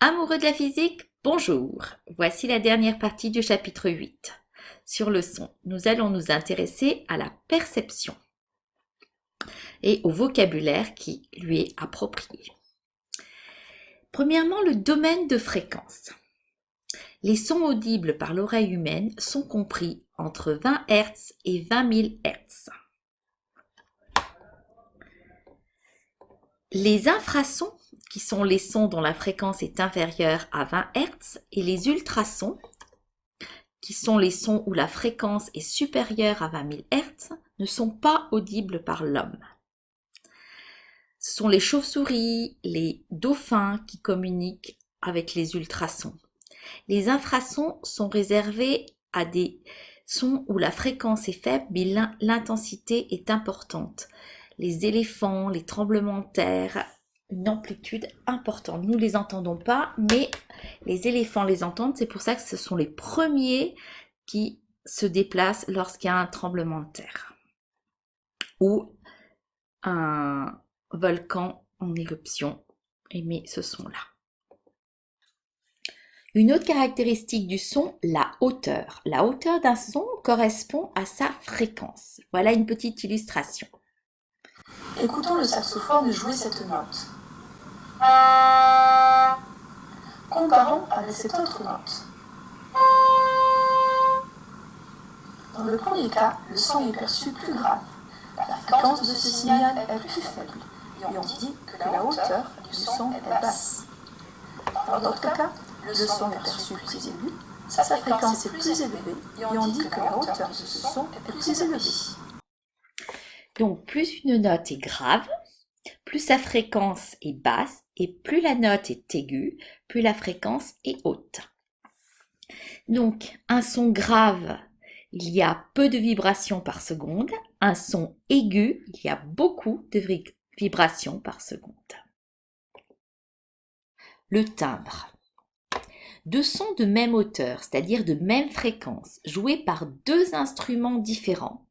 Amoureux de la physique, bonjour. Voici la dernière partie du chapitre 8. Sur le son, nous allons nous intéresser à la perception et au vocabulaire qui lui est approprié. Premièrement, le domaine de fréquence. Les sons audibles par l'oreille humaine sont compris entre 20 Hz et 20 000 Hz. Les infrasons, qui sont les sons dont la fréquence est inférieure à 20 Hz, et les ultrasons, qui sont les sons où la fréquence est supérieure à 20 000 Hz, ne sont pas audibles par l'homme. Ce sont les chauves-souris, les dauphins qui communiquent avec les ultrasons. Les infrasons sont réservés à des sons où la fréquence est faible mais l'intensité est importante. Les éléphants, les tremblements de terre, une amplitude importante. Nous ne les entendons pas, mais les éléphants les entendent. C'est pour ça que ce sont les premiers qui se déplacent lorsqu'il y a un tremblement de terre ou un volcan en éruption émet ce son-là. Une autre caractéristique du son, la hauteur. La hauteur d'un son correspond à sa fréquence. Voilà une petite illustration. Écoutons le saxophone jouer cette note. Comparons avec cette autre note. Dans le premier cas, le son est perçu plus grave. La fréquence de ce signal est plus faible et on dit que la hauteur du son est basse. Dans d'autres cas, le son est perçu plus aigu, sa fréquence est plus élevée et on dit que la hauteur de ce son est plus élevée. Donc, plus une note est grave, plus sa fréquence est basse, et plus la note est aiguë, plus la fréquence est haute. Donc, un son grave, il y a peu de vibrations par seconde. Un son aigu, il y a beaucoup de vibrations par seconde. Le timbre. Deux sons de même hauteur, c'est-à-dire de même fréquence, joués par deux instruments différents,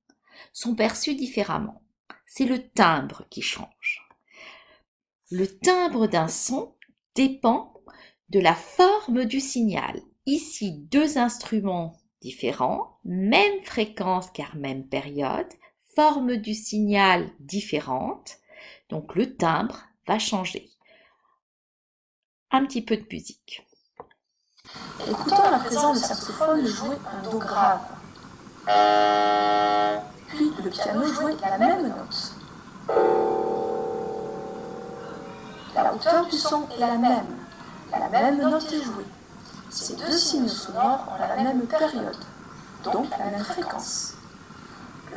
sont perçus différemment. C'est le timbre qui change. Le timbre d'un son dépend de la forme du signal. Ici, deux instruments différents, même fréquence car même période, forme du signal différente, donc le timbre va changer. Un petit peu de musique. Écoutons à présent le saxophone jouer un do grave. Puis le piano jouer la même note. La hauteur du son est la même note est jouée. Ces deux signes sonores ont la même période, donc la même fréquence.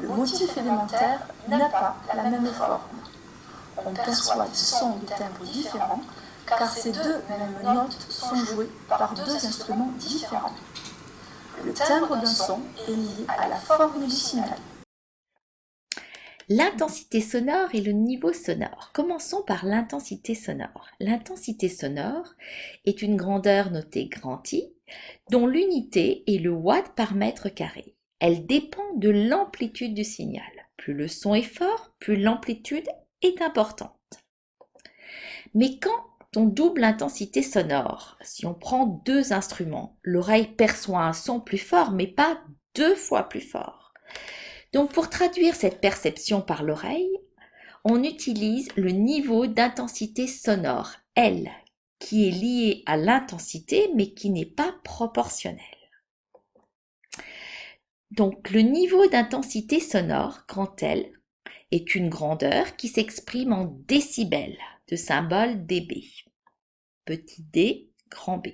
Le motif élémentaire n'a pas la même forme. On perçoit des sons de timbre différents car ces deux mêmes notes sont jouées par deux instruments différents. Le timbre d'un son est lié à la forme du signal. L'intensité sonore et le niveau sonore. Commençons par l'intensité sonore. L'intensité sonore est une grandeur notée grand I, dont l'unité est le watt par mètre carré. Elle dépend de l'amplitude du signal. Plus le son est fort, plus l'amplitude est importante. Mais quand on double l'intensité sonore, si on prend deux instruments, l'oreille perçoit un son plus fort, mais pas deux fois plus fort. Donc pour traduire cette perception par l'oreille, on utilise le niveau d'intensité sonore, L, qui est lié à l'intensité mais qui n'est pas proportionnel. Donc le niveau d'intensité sonore, grand L, est une grandeur qui s'exprime en décibels, de symbole dB. Petit d, grand B.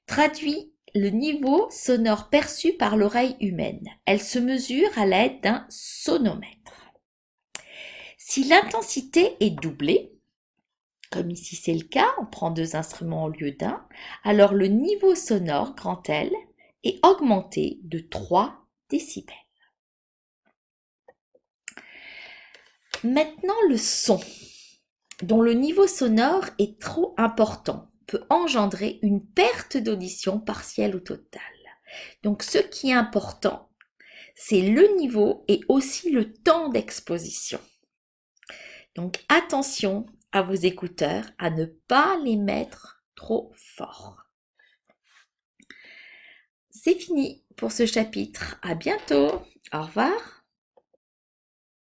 Traduit le niveau sonore perçu par l'oreille humaine. Elle se mesure à l'aide d'un sonomètre. Si l'intensité est doublée, comme ici c'est le cas, on prend deux instruments au lieu d'un, alors le niveau sonore, grand L, est augmenté de 3 décibels. Maintenant le son, dont le niveau sonore est trop important, peut engendrer une perte d'audition partielle ou totale. Donc ce qui est important, c'est le niveau et aussi le temps d'exposition. Donc attention à vos écouteurs, à ne pas les mettre trop fort. C'est fini pour ce chapitre. À bientôt. Au revoir.